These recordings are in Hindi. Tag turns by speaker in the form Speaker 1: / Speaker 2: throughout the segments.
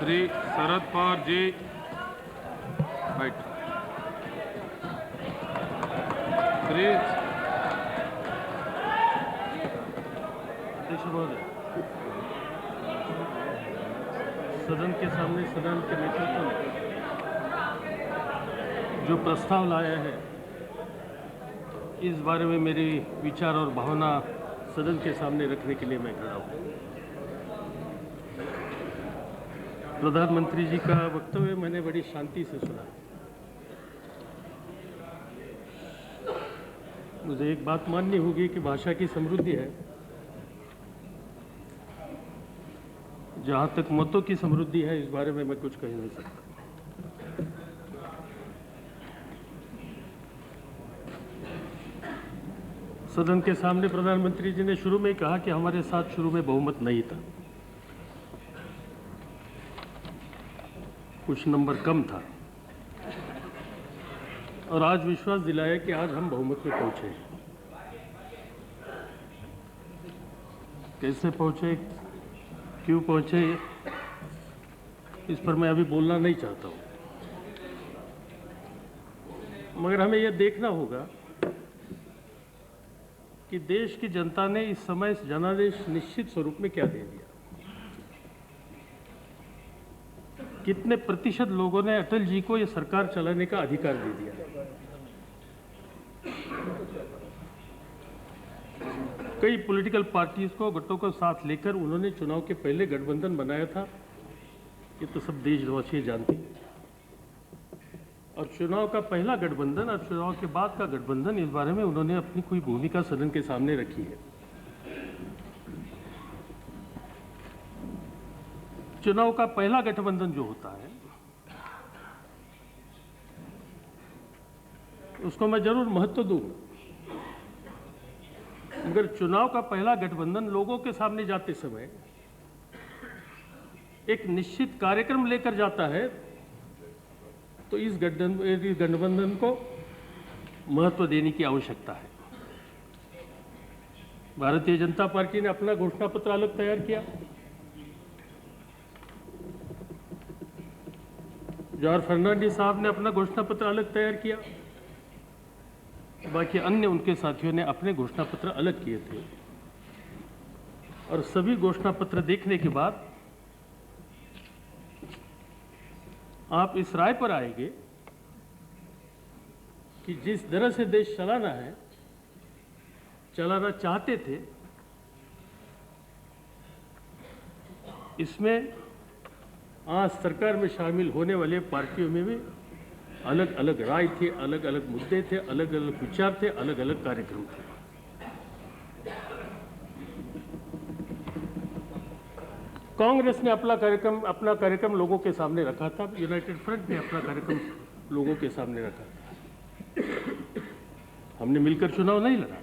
Speaker 1: श्री शरद पवार जी बैठ श्री
Speaker 2: अध्यक्ष महोदय, सदन के सामने सदन के नेतृत्व ने जो प्रस्ताव लाया है, इस बारे में मेरी विचार और भावना सदन के सामने रखने के लिए मैं खड़ा हूँ। प्रधानमंत्री जी का वक्तव्य मैंने बड़ी शांति से सुना। मुझे एक बात माननी होगी कि भाषा की समृद्धि है, जहाँ तक मतों की समृद्धि है इस बारे में मैं कुछ कह नहीं सकता। सदन के सामने प्रधानमंत्री जी ने शुरू में ही कहा कि हमारे साथ शुरू में बहुमत नहीं था, कुछ नंबर कम था, और आज विश्वास दिलाया कि आज हम बहुमत में पहुंचे हैं। कैसे पहुंचे, क्यों पहुंचे, इस पर मैं अभी बोलना नहीं चाहता हूं, मगर हमें यह देखना होगा कि देश की जनता ने इस समय जनादेश निश्चित स्वरूप में क्या दे दिया। कितने प्रतिशत लोगों ने अटल जी को यह सरकार चलाने का अधिकार दे दिया है। कई पॉलिटिकल पार्टीज को, गठों को साथ लेकर उन्होंने चुनाव के पहले गठबंधन बनाया था, ये तो सब देशवासी जानते हैं। और चुनाव का पहला गठबंधन और चुनाव के बाद का गठबंधन, इस बारे में उन्होंने अपनी कोई भूमिका सदन के सामने रखी है। चुनाव का पहला गठबंधन जो होता है उसको मैं जरूर महत्व दूंगा, मगर चुनाव का पहला गठबंधन लोगों के सामने जाते समय एक निश्चित कार्यक्रम लेकर जाता है, तो इस गठबंधन को महत्व देने की आवश्यकता है। भारतीय जनता पार्टी ने अपना घोषणा पत्र अलग तैयार किया, जॉर्ज फर्नांडिस साहब ने अपना घोषणा पत्र अलग तैयार किया, बाकी अन्य उनके साथियों ने अपने घोषणा पत्र अलग किए थे। और सभी घोषणा पत्र देखने के बाद आप इस राय पर आएंगे कि जिस तरह से देश चलाना चाहते थे, इसमें आज सरकार में शामिल होने वाले पार्टियों में भी अलग अलग राय थे, अलग अलग मुद्दे थे, अलग अलग विचार थे, अलग अलग कार्यक्रम थे। कांग्रेस ने अपना कार्यक्रम लोगों के सामने रखा था, यूनाइटेड फ्रंट ने अपना कार्यक्रम लोगों के सामने रखा था। हमने मिलकर चुनाव नहीं लड़ा।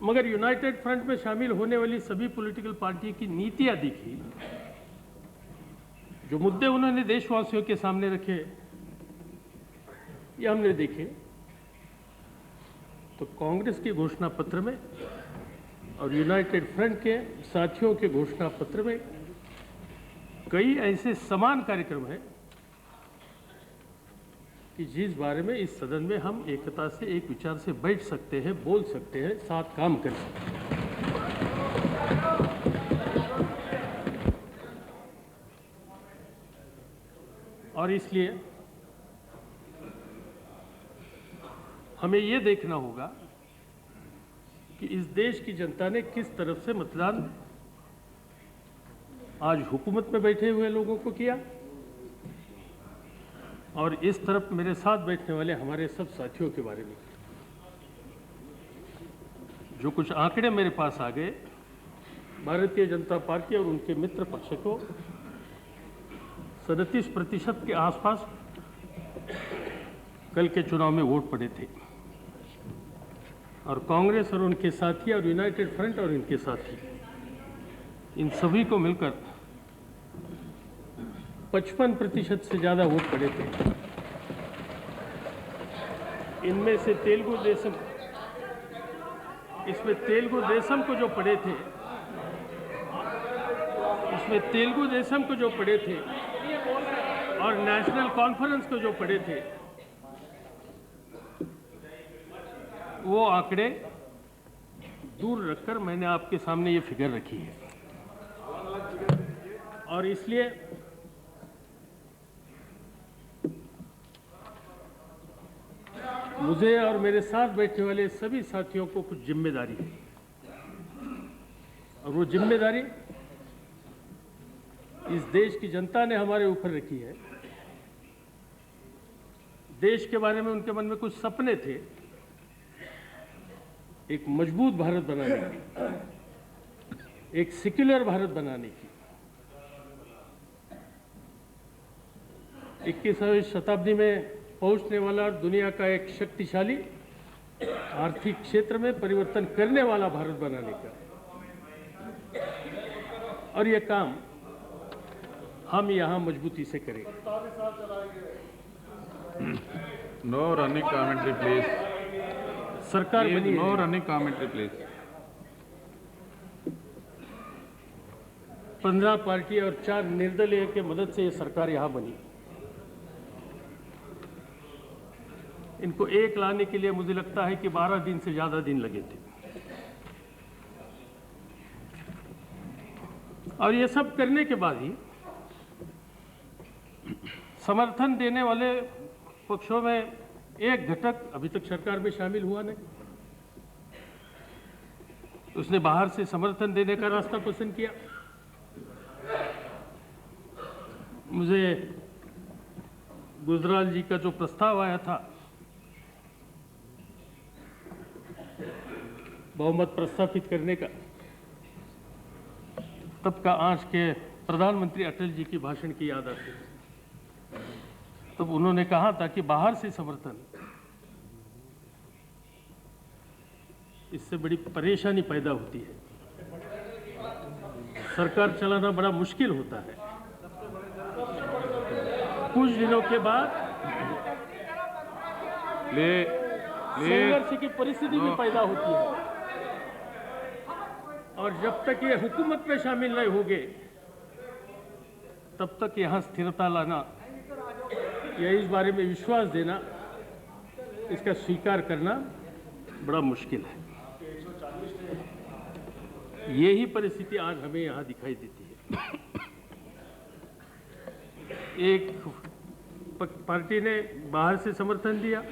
Speaker 2: मगर यूनाइटेड फ्रंट में शामिल होने वाली सभी पॉलिटिकल पार्टी की नीतियां दिखी, जो मुद्दे उन्होंने देशवासियों के सामने रखे, ये हमने देखे। तो कांग्रेस के घोषणा पत्र में और यूनाइटेड फ्रंट के साथियों के घोषणा पत्र में कई ऐसे समान कार्यक्रम हैं कि जिस बारे में इस सदन में हम एकता से, एक विचार से बैठ सकते हैं, बोल सकते हैं, साथ काम कर सकते हैं। और इसलिए हमें ये देखना होगा कि इस देश की जनता ने किस तरफ से मतदान आज हुकूमत में बैठे हुए लोगों को किया, और इस तरफ मेरे साथ बैठने वाले हमारे सब साथियों के बारे में। जो कुछ आंकड़े मेरे पास आ गए, भारतीय जनता पार्टी और उनके मित्र पक्ष को 37% के आसपास कल के चुनाव में वोट पड़े थे, और कांग्रेस और उनके साथी और यूनाइटेड फ्रंट और इनके साथी, इन सभी को मिलकर 55% से ज़्यादा वोट पड़े थे। इनमें से तेलुगु देशम को जो पड़े थे उसमें तेलुगु देशम को जो पढ़े थे और नेशनल कॉन्फ्रेंस को जो पढ़े थे, वो आंकड़े दूर रखकर मैंने आपके सामने ये फिगर रखी है। और इसलिए मुझे और मेरे साथ बैठने वाले सभी साथियों को कुछ जिम्मेदारी है, और वो जिम्मेदारी इस देश की जनता ने हमारे ऊपर रखी है। देश के बारे में उनके मन में कुछ सपने थे, एक मजबूत भारत बनाने की, एक सेक्युलर भारत बनाने की। 21वीं शताब्दी में पहुंचने वाला दुनिया का एक शक्तिशाली आर्थिक क्षेत्र में परिवर्तन करने वाला भारत बनाने का, और ये काम हम यहां मजबूती से करेंगे।
Speaker 1: No running commentary, please.
Speaker 2: सरकार
Speaker 1: Please,
Speaker 2: बनी
Speaker 1: no
Speaker 2: है,
Speaker 1: running commentary, please.
Speaker 2: 15 पार्टी और 4 निर्दलीय के मदद से ये सरकार यहां बनी। इनको एक लाने के लिए मुझे लगता है कि 12 दिन से ज्यादा दिन लगे थे, और ये सब करने के बाद ही समर्थन देने वाले पक्षों में एक घटक अभी तक सरकार में शामिल हुआ नहीं। उसने बाहर से समर्थन देने का रास्ता पसंद किया। मुझे गुजराल जी का जो प्रस्ताव आया था बहुमत प्रस्थापित करने का, तब का आज के प्रधानमंत्री अटल जी की भाषण की याद आती है। तब उन्होंने कहा था कि बाहर से समर्थन, इससे बड़ी परेशानी पैदा होती है, सरकार चलाना बड़ा मुश्किल होता है। कुछ दिनों के बाद संघर्ष की परिस्थिति भी पैदा होती है, और जब तक ये हुकूमत में शामिल नहीं होंगे तब तक यहां स्थिरता लाना या इस बारे में विश्वास देना, इसका स्वीकार करना बड़ा मुश्किल है। यही परिस्थिति आज हमें यहां दिखाई देती है। एक पार्टी ने बाहर से समर्थन दिया,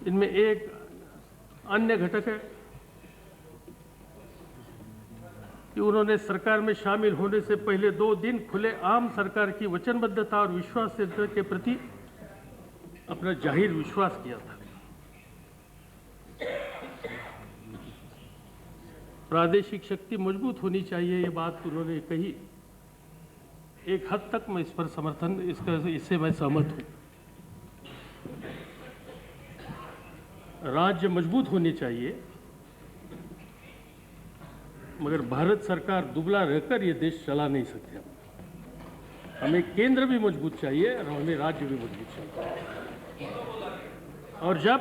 Speaker 2: इनमें एक अन्य घटक है कि उन्होंने सरकार में शामिल होने से पहले 2 दिन खुले आम सरकार की वचनबद्धता और विश्वासनीयता के प्रति अपना जाहिर विश्वास किया था। प्रादेशिक शक्ति मजबूत होनी चाहिए, ये बात उन्होंने कही। एक हद तक मैं इस पर समर्थन, इससे मैं सहमत हूं। राज्य मजबूत होने चाहिए, मगर भारत सरकार दुबला रहकर ये देश चला नहीं सकती। हमें केंद्र भी मजबूत चाहिए और हमें राज्य भी मजबूत चाहिए। और जब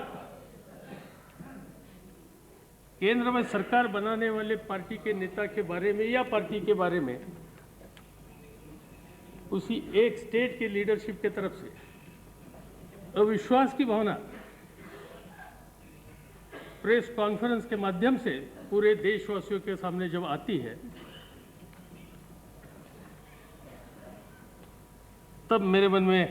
Speaker 2: केंद्र में सरकार बनाने वाले पार्टी के नेता के बारे में या पार्टी के बारे में उसी एक स्टेट के लीडरशिप की तरफ से अविश्वास की भावना प्रेस कॉन्फ्रेंस के माध्यम से पूरे देशवासियों के सामने जब आती है, तब मेरे मन में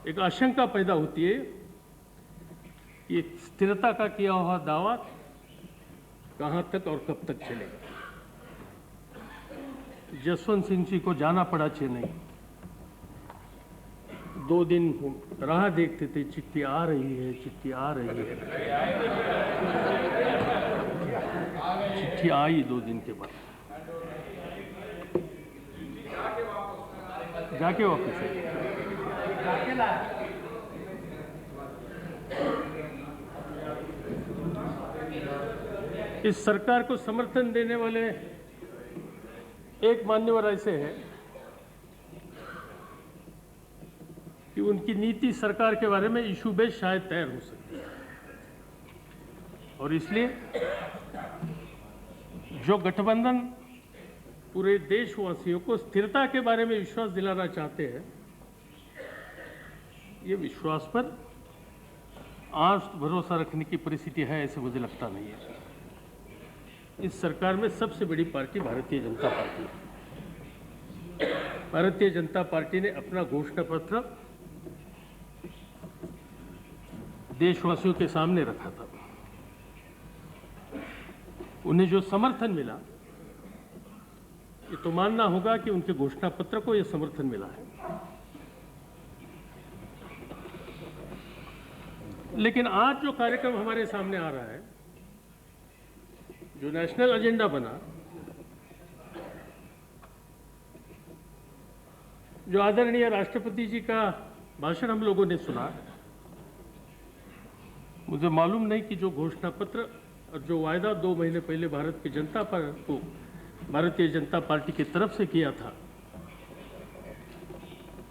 Speaker 2: एक आशंका पैदा होती है कि स्थिरता का किया हुआ दावा कहां तक और कब तक चलेगा। जसवंत सिंह जी को जाना पड़ा चेन्नई, 2 दिन राह देखते थे, चिट्ठी आ रही है, चिट्ठी आ रही है। चिट्ठी आई 2 दिन के बाद, जाके वापस आई। इस सरकार को समर्थन देने वाले एक मान्यवर ऐसे हैं कि उनकी नीति सरकार के बारे में इशू बेस शायद तैयार हो सकती है, और इसलिए जो गठबंधन पूरे देशवासियों को स्थिरता के बारे में विश्वास दिलाना चाहते हैं, ये विश्वास पर आज भरोसा रखने की परिस्थिति है, ऐसे मुझे लगता नहीं है। इस सरकार में सबसे बड़ी पार्टी भारतीय जनता पार्टी है। भारतीय जनता पार्टी ने अपना घोषणा पत्र देशवासियों के सामने रखा था। उन्हें जो समर्थन मिला, ये तो मानना होगा कि उनके घोषणा पत्र को यह समर्थन मिला है। लेकिन आज जो कार्यक्रम हमारे सामने आ रहा है, जो नेशनल एजेंडा बना, जो आदरणीय राष्ट्रपति जी का भाषण हम लोगों ने सुना, मुझे मालूम नहीं कि जो घोषणा पत्र और जो वायदा 2 महीने पहले भारतीय जनता पार्टी की तरफ से किया था,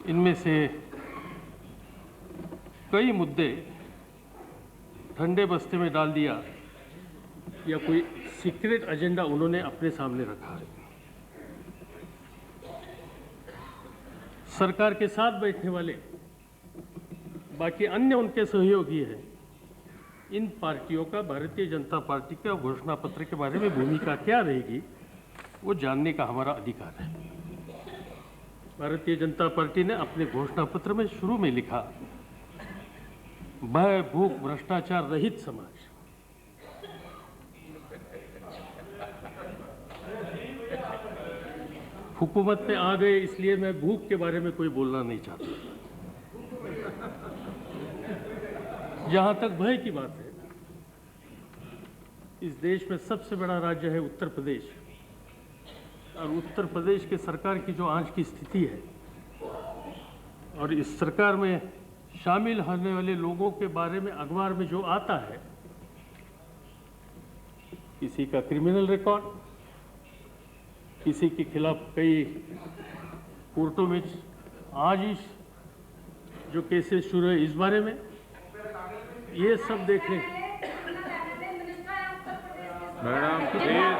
Speaker 2: इनमें से कई मुद्दे ठंडे बस्ते में डाल दिया या कोई सीक्रेट एजेंडा उन्होंने अपने सामने रखा है। सरकार के साथ बैठने वाले बाकी अन्य उनके सहयोगी हैं, इन पार्टियों का भारतीय जनता पार्टी के घोषणा पत्र के बारे में भूमिका क्या रहेगी, वो जानने का हमारा अधिकार है। भारतीय जनता पार्टी ने अपने घोषणा पत्र में शुरू में लिखा, भय भूख भ्रष्टाचार रहित समाज। हुकूमत में आ गए इसलिए मैं भूख के बारे में कोई बोलना नहीं चाहता। जहां तक भय की बात है, इस देश में सबसे बड़ा राज्य है उत्तर प्रदेश, और उत्तर प्रदेश के सरकार की जो आज की स्थिति है, और इस सरकार में शामिल होने वाले लोगों के बारे में अखबार में जो आता है, किसी का क्रिमिनल रिकॉर्ड, किसी के खिलाफ कई कोर्टों में आज ही जो केसेस शुरू है, इस बारे में ये सब देखें।
Speaker 1: मैडम प्लीज,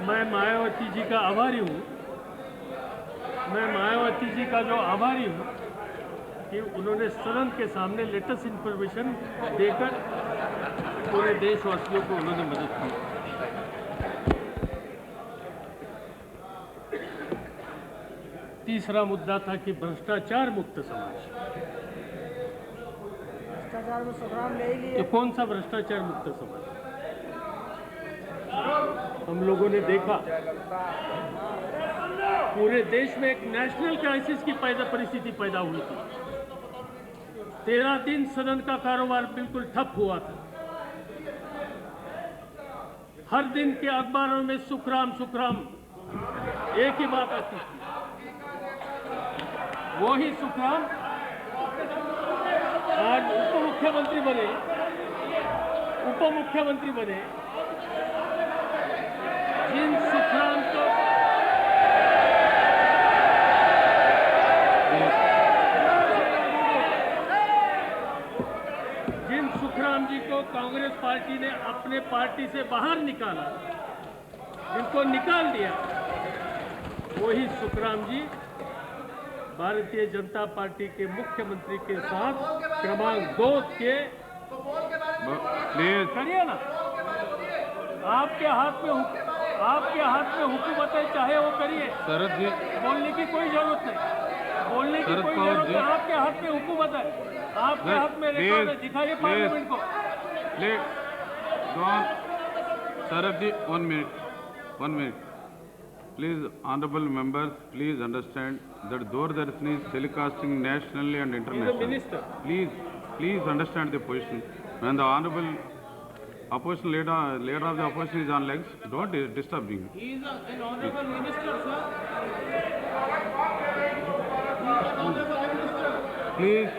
Speaker 2: मैं मायावती जी का आभारी हूँ। मैं मायावती जी का जो आभारी हूँ कि उन्होंने सदन के सामने लेटेस्ट इंफॉर्मेशन देकर पूरे देशवासियों को उन्होंने मदद की। तीसरा मुद्दा था कि भ्रष्टाचार मुक्त समाज।
Speaker 3: भ्रष्टाचार में संग्राम ले लिए।
Speaker 2: ये कौन सा भ्रष्टाचार मुक्त समाज? हम लोगों ने देखा पूरे देश में एक नेशनल क्राइसिस की परिस्थिति पैदा हुई थी। 13 दिन सदन का कारोबार बिल्कुल ठप हुआ था। हर दिन के अखबारों में सुखराम सुखराम एक ही बात आती थी। वही सुखराम आज उप मुख्यमंत्री बने। जिन सुखराम जी को कांग्रेस पार्टी ने अपने पार्टी से बाहर निकाला, जिनको निकाल दिया, वही सुखराम जी भारतीय जनता पार्टी के मुख्यमंत्री के साथ क्रमांक 2 के
Speaker 1: प्लीज
Speaker 2: करिए ना। आपके हाथ में हुकूमत है, चाहे वो करिए।
Speaker 1: शरद जी,
Speaker 2: बोलने की कोई जरूरत नहीं। बोलने की कोई जरूरत नहीं। आपके हाथ में हुकूमत है, आपके हाथ में रिकॉर्ड है, दिखाइए पार्लियामेंट को।
Speaker 1: Please Sharad ji, 1 minute. Please, honorable members, please understand that Doordarshan is telecasting nationally and internationally.
Speaker 2: Minister.
Speaker 1: Please understand the position. When the honorable Opposition leader of the opposition is on legs. Don't disturb him.
Speaker 4: He is an honorable minister, sir.
Speaker 1: Please,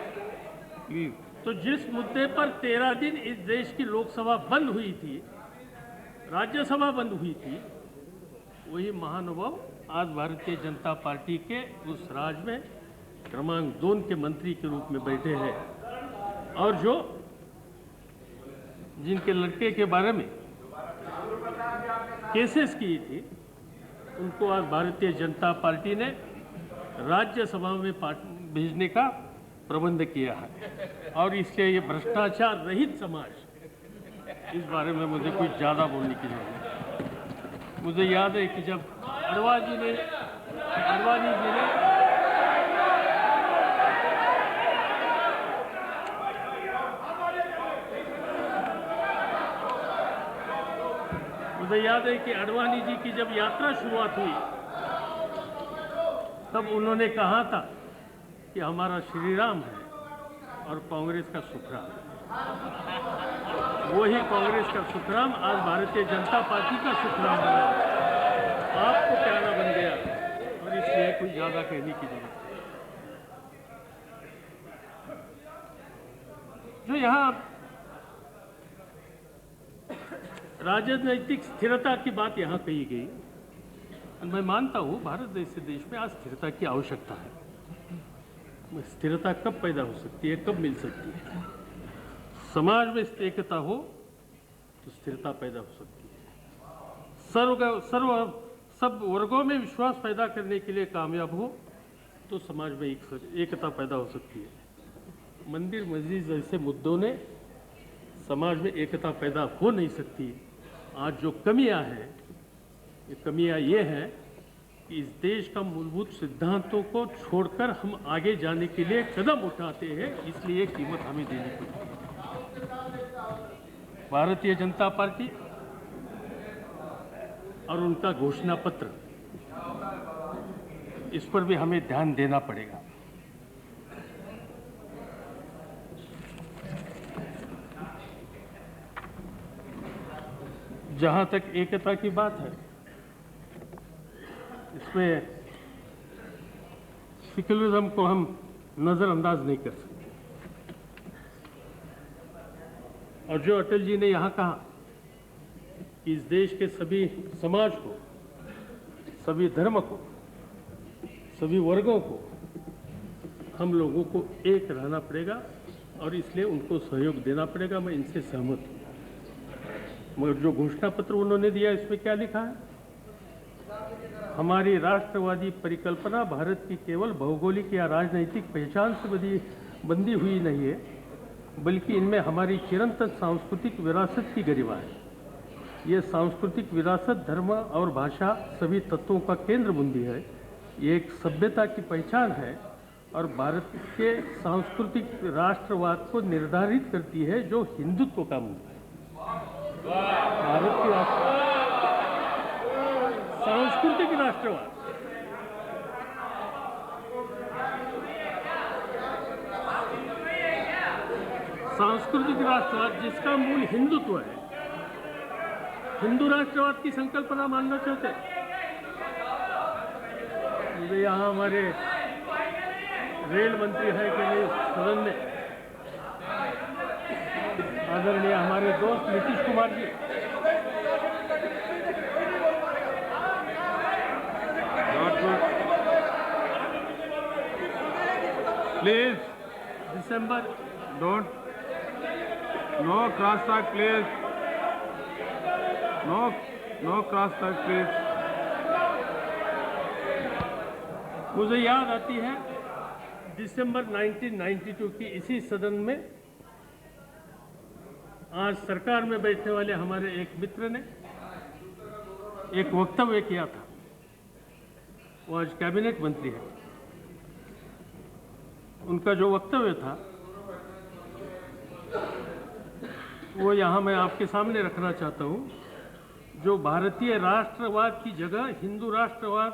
Speaker 1: please.
Speaker 2: तो जिस मुद्दे पर 13 दिन इस देश की लोकसभा बंद हुई थी, राज्यसभा बंद हुई थी, वही महानुभाव आज भारतीय जनता पार्टी के उस राज्य में क्रमांक 2 के मंत्री के रूप में बैठे हैं और जो जिनके लड़के के बारे में केसेस की थी, उनको आज भारतीय जनता पार्टी ने राज्यसभा में भेजने का प्रबंध किया है और इसलिए ये भ्रष्टाचार रहित समाज, इस बारे में मुझे कुछ ज़्यादा बोलने की जरूरत है। मुझे याद है कि जब अडवाणी जी ने मुझे याद है कि अडवाणी जी की जब यात्रा शुरुआत हुई तब उन्होंने कहा था कि हमारा श्री राम है और कांग्रेस का सुखराम। वही कांग्रेस का सुखराम आज भारतीय जनता पार्टी का सुखराम बना, आपको प्यारा बन गया और इसलिए कुछ ज्यादा कहने की जरूरत नहीं। जो यहाँ राजनैतिक स्थिरता की बात यहाँ कही गई, मैं मानता हूँ भारत जैसे देश में आज स्थिरता की आवश्यकता है। स्थिरता कब पैदा हो सकती है, कब मिल सकती है? समाज में एकता हो तो स्थिरता पैदा हो सकती है। सब वर्गों में विश्वास पैदा करने के लिए कामयाब हो तो समाज में एकता पैदा हो सकती है। मंदिर मस्जिद जैसे मुद्दों ने समाज में एकता पैदा हो नहीं सकती। आज जो कमियां हैं, ये कमियां ये हैं कि इस देश का मूलभूत सिद्धांतों को छोड़कर हम आगे जाने के लिए कदम उठाते हैं, इसलिए कीमत हमें देनी पड़ती है। भारतीय जनता पार्टी और उनका घोषणा पत्र, इस पर भी हमें ध्यान देना पड़ेगा। जहां तक एकता की बात है, इसमें सेक्युलरिज्म को हम नजरअंदाज नहीं कर सकते। और जो अटल जी ने यहाँ कहा कि इस देश के सभी समाज को, सभी धर्म को, सभी वर्गों को हम लोगों को एक रहना पड़ेगा और इसलिए उनको सहयोग देना पड़ेगा, मैं इनसे सहमत हूँ। मगर जो घोषणा पत्र उन्होंने दिया, इसमें क्या लिखा है? हमारी राष्ट्रवादी परिकल्पना भारत की केवल भौगोलिक या राजनीतिक पहचान से बंधी हुई नहीं है, बल्कि इनमें हमारी चिरंतन सांस्कृतिक विरासत की गरिमा है। ये सांस्कृतिक विरासत धर्म और भाषा सभी तत्वों का केंद्र बिंदु है। ये एक सभ्यता की पहचान है और भारत के सांस्कृतिक राष्ट्रवाद को निर्धारित करती है, जो हिंदुत्व का मूल है। भारत की सांस्कृतिक राष्ट्रवाद जिसका मूल हिंदुत्व है, हिंदू राष्ट्रवाद की संकल्पना मानना चाहते हैं। यहाँ हमारे रेल मंत्री है कि नहीं सदन में, आदरणीय हमारे दोस्त नीतीश कुमार जी,
Speaker 1: प्लीज
Speaker 2: दिसंबर
Speaker 1: don't no cross talk please, no cross talk please.
Speaker 2: मुझे याद आती है दिसंबर 1992 की इसी सदन में आज सरकार में बैठने वाले हमारे एक मित्र ने एक वक्तव्य किया था। वो आज कैबिनेट मंत्री है। उनका जो वक्तव्य था वो यहाँ मैं आपके सामने रखना चाहता हूँ। जो भारतीय राष्ट्रवाद की जगह हिंदू राष्ट्रवाद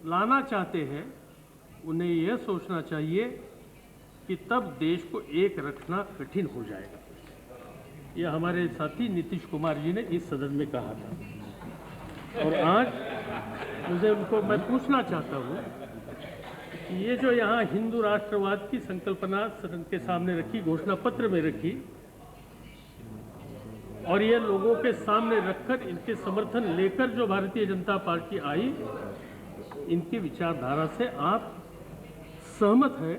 Speaker 2: लाना चाहते हैं, उन्हें यह सोचना चाहिए कि तब देश को एक रखना कठिन हो जाएगा। ये हमारे साथी नीतीश कुमार जी ने इस सदन में कहा था। और आज मुझे उनको मैं पूछना चाहता हूँ कि ये जो यहाँ हिंदू राष्ट्रवाद की संकल्पना सदन के सामने रखी, घोषणा पत्र में रखी, और ये लोगों के सामने रखकर इनके समर्थन लेकर जो भारतीय जनता पार्टी आई, इनकी विचारधारा से आप सहमत है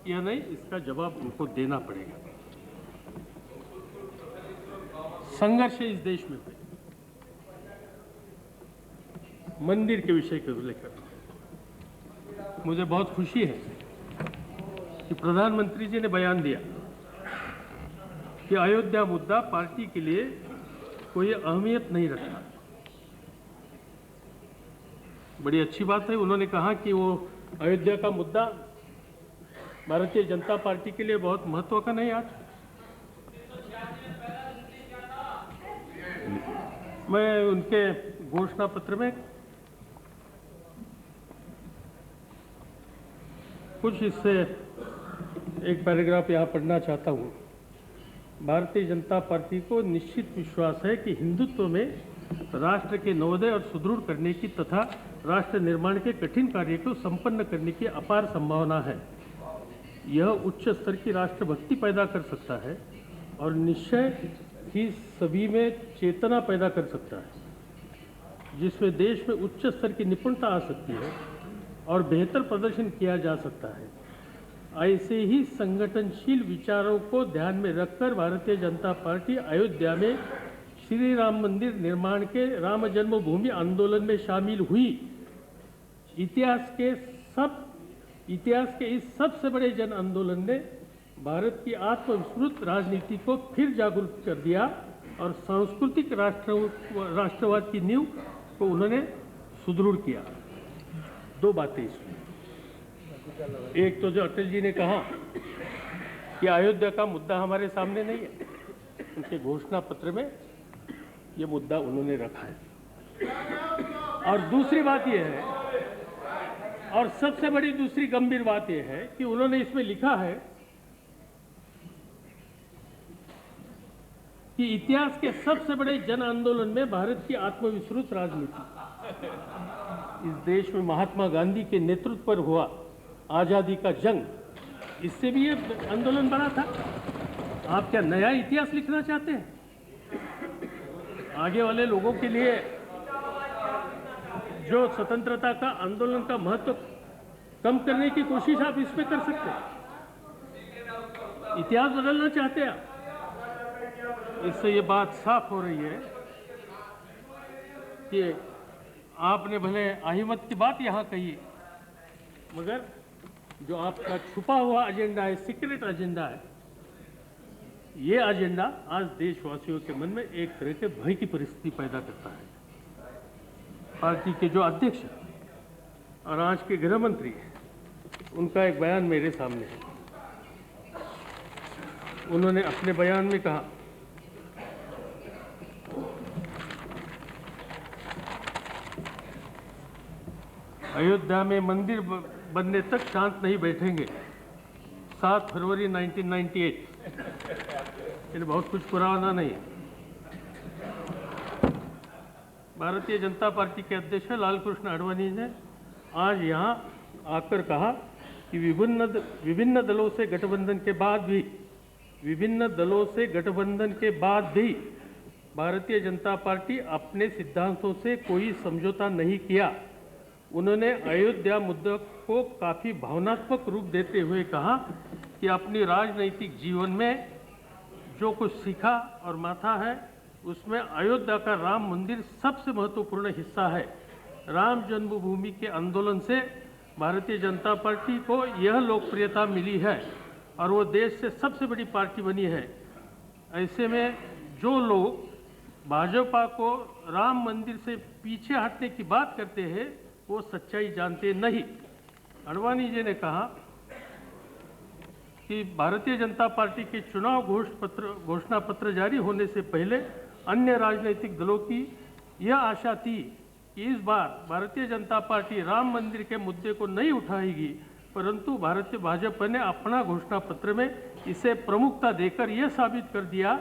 Speaker 2: या नहीं, इसका जवाब उनको देना पड़ेगा। संघर्ष इस देश में हुए मंदिर के विषय को लेकर मुझे बहुत खुशी है कि प्रधानमंत्री जी ने बयान दिया कि अयोध्या मुद्दा पार्टी के लिए कोई अहमियत नहीं रखता। बड़ी अच्छी बात है। उन्होंने कहा कि वो अयोध्या का मुद्दा भारतीय जनता पार्टी के लिए बहुत महत्व का नहीं। आज मैं उनके घोषणा पत्र में कुछ इससे एक पैराग्राफ यहाँ पढ़ना चाहता हूँ। भारतीय जनता पार्टी को निश्चित विश्वास है कि हिंदुत्व में राष्ट्र के नवोदय और सुदृढ़ करने की तथा राष्ट्र निर्माण के कठिन कार्य को संपन्न करने की अपार संभावना है। यह उच्च स्तर की राष्ट्रभक्ति पैदा कर सकता है और निश्चय ही सभी में चेतना पैदा कर सकता है, जिसमें देश में उच्च स्तर की निपुणता आ सकती है और बेहतर प्रदर्शन किया जा सकता है। ऐसे ही संगठनशील विचारों को ध्यान में रखकर भारतीय जनता पार्टी अयोध्या में श्री राम मंदिर निर्माण के राम जन्मभूमि आंदोलन में शामिल हुई। इतिहास के इस सबसे बड़े जन आंदोलन ने भारत की आत्मविस्मृत राजनीति को फिर जागरूक कर दिया और सांस्कृतिक राष्ट्रवाद की नींव को उन्होंने सुदृढ़ किया। दो बातें इसमें, एक तो जो अटल जी ने कहा कि अयोध्या का मुद्दा हमारे सामने नहीं है, उनके घोषणा पत्र में ये मुद्दा उन्होंने रखा है। और दूसरी बात यह है, और सबसे बड़ी दूसरी गंभीर बात यह है कि उन्होंने इसमें लिखा है कि इतिहास के सबसे बड़े जन आंदोलन में भारत की आत्मविस्मृत राजनीति, इस देश में महात्मा गांधी के नेतृत्व पर हुआ आजादी का जंग, इससे भी ये आंदोलन बना था। आप क्या नया इतिहास लिखना चाहते हैं? आगे वाले लोगों के लिए जो स्वतंत्रता का आंदोलन का महत्व कम करने की कोशिश आप इसमें कर सकते हैं। इतिहास बदलना चाहते हैं आप। इससे ये बात साफ हो रही है कि आपने भले अहिमत की बात यहाँ कही, मगर जो आपका छुपा हुआ एजेंडा है, सीक्रेट एजेंडा है, ये एजेंडा आज देशवासियों के मन में एक तरह के भय की परिस्थिति पैदा करता है। पार्टी के जो अध्यक्ष और आज के गृह मंत्री हैं, उनका एक बयान मेरे सामने है। उन्होंने अपने बयान में कहा, अयोध्या में मंदिर बनने तक शांत नहीं बैठेंगे। 7 फरवरी 1998, ये बहुत कुछ पुराना नहीं है। भारतीय जनता पार्टी के अध्यक्ष लालकृष्ण आडवाणी ने आज यहाँ आकर कहा कि विभिन्न दलों से गठबंधन के बाद भी भारतीय जनता पार्टी अपने सिद्धांतों से कोई समझौता नहीं किया। उन्होंने अयोध्या मुद्दे को काफ़ी भावनात्मक रूप देते हुए कहा कि अपनी राजनीतिक जीवन में जो कुछ सीखा और माथा है, उसमें अयोध्या का राम मंदिर सबसे महत्वपूर्ण हिस्सा है। राम जन्मभूमि के आंदोलन से भारतीय जनता पार्टी को यह लोकप्रियता मिली है और वो देश से सबसे बड़ी पार्टी बनी है। ऐसे में जो लोग भाजपा को राम मंदिर से पीछे हटने की बात करते हैं, वो सच्चाई जानते नहीं। आडवाणी जी ने कहा कि भारतीय जनता पार्टी के चुनाव घोषणा पत्र जारी होने से पहले अन्य राजनीतिक दलों की यह आशा थी कि इस बार भारतीय जनता पार्टी राम मंदिर के मुद्दे को नहीं उठाएगी, परंतु भाजपा ने अपना घोषणा पत्र में इसे प्रमुखता देकर यह साबित कर दिया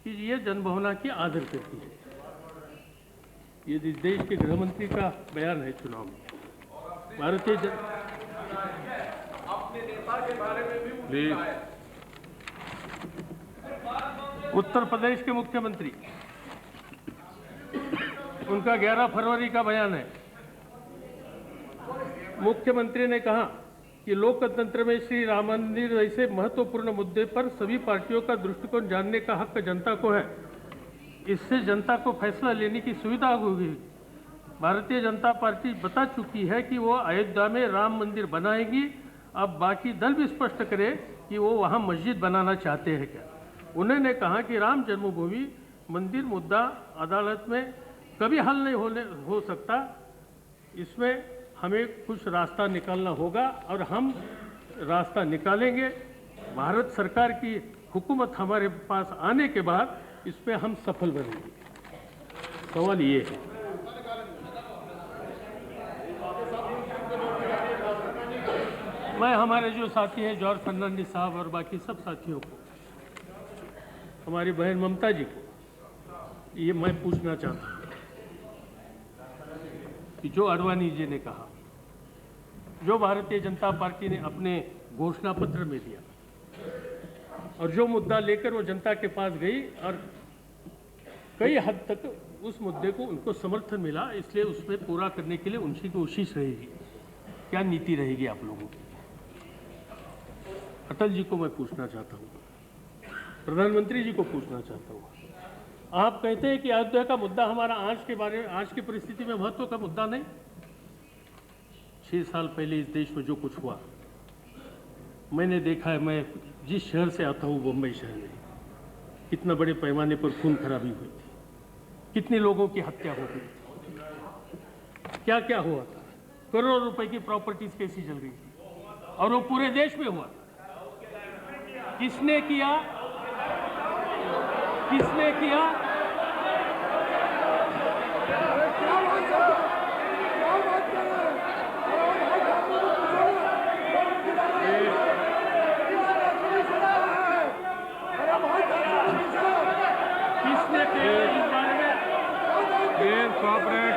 Speaker 2: कि ये जनभावना की आदर करती है। ये इस देश के गृह मंत्री का बयान है चुनाव में। भारतीय
Speaker 1: प्लीज।
Speaker 2: उत्तर प्रदेश के मुख्यमंत्री, उनका 11 फरवरी का बयान है। मुख्यमंत्री ने कहा कि लोकतंत्र में श्री राम मंदिर जैसे महत्वपूर्ण मुद्दे पर सभी पार्टियों का दृष्टिकोण जानने का हक जनता को है। इससे जनता को फैसला लेने की सुविधा होगी। भारतीय जनता पार्टी बता चुकी है कि वो अयोध्या में राम मंदिर बनाएगी। अब बाकी दल भी स्पष्ट करे कि वो वहाँ मस्जिद बनाना चाहते हैं क्या। उन्होंने कहा कि राम जन्मभूमि मंदिर मुद्दा अदालत में कभी हल नहीं हो सकता। इसमें हमें कुछ रास्ता निकालना होगा और हम रास्ता निकालेंगे। भारत सरकार की हुकूमत हमारे पास आने के बाद इसमें हम सफल बनेंगे। सवाल ये है, मैं हमारे जो साथी हैं जॉर्ज फर्नांडिस साहब और बाकी सब साथियों को, हमारी बहन ममता जी को ये मैं पूछना चाहता हूँ कि जो अडवाणी जी ने कहा, जो भारतीय जनता पार्टी ने अपने घोषणा पत्र में दिया और जो मुद्दा लेकर वो जनता के पास गई और कई हद तक उस मुद्दे को उनको समर्थन मिला, इसलिए उसमें पूरा करने के लिए उनकी कोशिश रहेगी। क्या नीति रहेगी आप लोगों की? अटल जी को मैं पूछना चाहता हूँ, प्रधानमंत्री जी को पूछना चाहता हूँ। आप कहते हैं कि अयोध्या का मुद्दा हमारा आज की परिस्थिति में महत्व का मुद्दा नहीं। 6 साल पहले इस देश में जो कुछ हुआ मैंने देखा है। मैं जिस शहर से आता हूँ, बम्बई शहर में, कितना बड़े पैमाने पर खून खराबी हुई थी, कितने लोगों की हत्या हो गई, क्या क्या हुआ था, करोड़ों रुपए की प्रॉपर्टीज कैसी जल गई थी, और वो पूरे देश में हुआ। किसने किया? किसने किया? किसने किया इस बारे में?
Speaker 1: Please cooperate.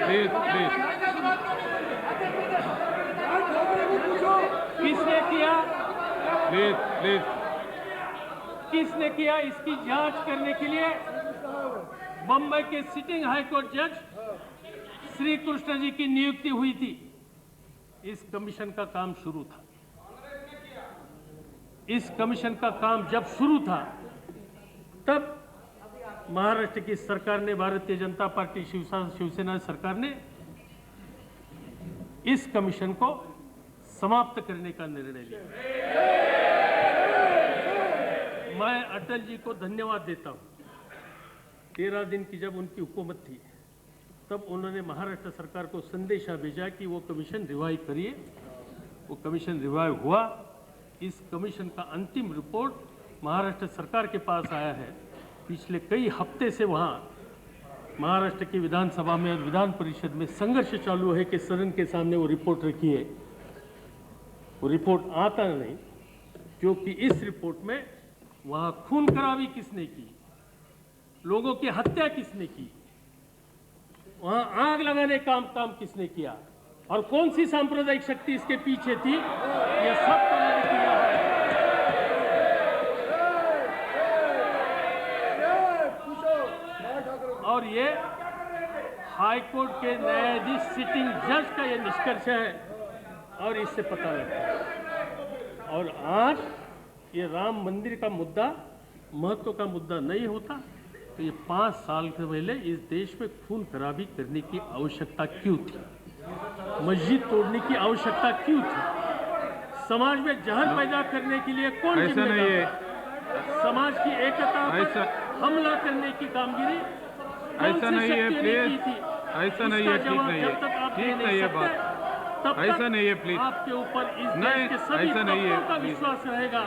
Speaker 1: Please please.
Speaker 2: किसने किया?
Speaker 1: Please please.
Speaker 2: किसने किया? इसकी जांच करने के लिए बम्बई के सिटिंग हाईकोर्ट जज श्री कृष्ण जी की नियुक्ति हुई थी। इस कमीशन का काम शुरू था। इस कमीशन का काम जब शुरू था तब महाराष्ट्र की सरकार ने, भारतीय जनता पार्टी शिवसेना सरकार ने इस कमीशन को समाप्त करने का निर्णय लिया। मैं अटल जी को धन्यवाद देता हूं। 13 दिन की जब उनकी हुकूमत थी तब उन्होंने महाराष्ट्र सरकार को संदेशा भेजा कि वो कमीशन रिवाइव करिए। वो कमीशन रिवाइव हुआ। इस कमीशन का अंतिम रिपोर्ट महाराष्ट्र सरकार के पास आया है। पिछले कई हफ्ते से वहाँ महाराष्ट्र की विधानसभा में और विधान परिषद में संघर्ष चालू है कि सदन के सामने वो रिपोर्ट रखी है। वो रिपोर्ट आता नहीं, क्योंकि इस रिपोर्ट में वहाँ खून खराबी किसने की, लोगों की हत्या किसने की, वहाँ आग लगाने का काम किसने किया और कौन सी सांप्रदायिक शक्ति इसके पीछे थी, यह सब तो मैंने किया है। और ये हाईकोर्ट के न्यायाधीश सिटिंग जज का ये निष्कर्ष है और इससे पता लगता है। और आज ये राम मंदिर का मुद्दा महत्व का मुद्दा नहीं होता तो ये 5 साल के पहले इस देश में खून खराबी करने की आवश्यकता क्यों थी? मस्जिद तोड़ने की आवश्यकता क्यों थी? समाज में जहल पैदा करने के लिए कौन जिम्मेदार है? समाज की एकता पर हमला करने की कामगिरी
Speaker 1: ऐसा नहीं है। प्लीज ऐसा नहीं है। ठीक नहीं है। ठीक नहीं है बात।
Speaker 2: तब
Speaker 1: ऐसा
Speaker 2: तक
Speaker 1: नहीं है, प्लीज।
Speaker 2: आपके ऊपर इस
Speaker 1: नहीं,
Speaker 2: देश के सभी
Speaker 1: ऐसा नहीं है,
Speaker 2: तबकों का
Speaker 1: प्लीज।
Speaker 2: विश्वास रहेगा।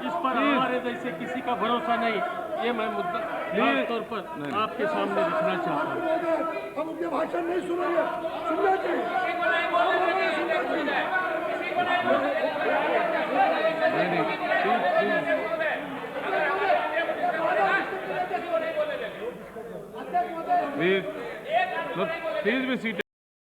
Speaker 2: इस पर
Speaker 1: प्लीज।
Speaker 2: हमारे जैसे किसी का भरोसा नहीं। ये मैं मुद्दा
Speaker 1: प्लीज।
Speaker 2: खास तौर पर
Speaker 1: नहीं।
Speaker 2: आपके सामने रखना चाहता हूँ।
Speaker 3: हम उनके भाषण नहीं सुनेंगे, सुनना चाहिए।
Speaker 1: नहीं, please, please, please be seated.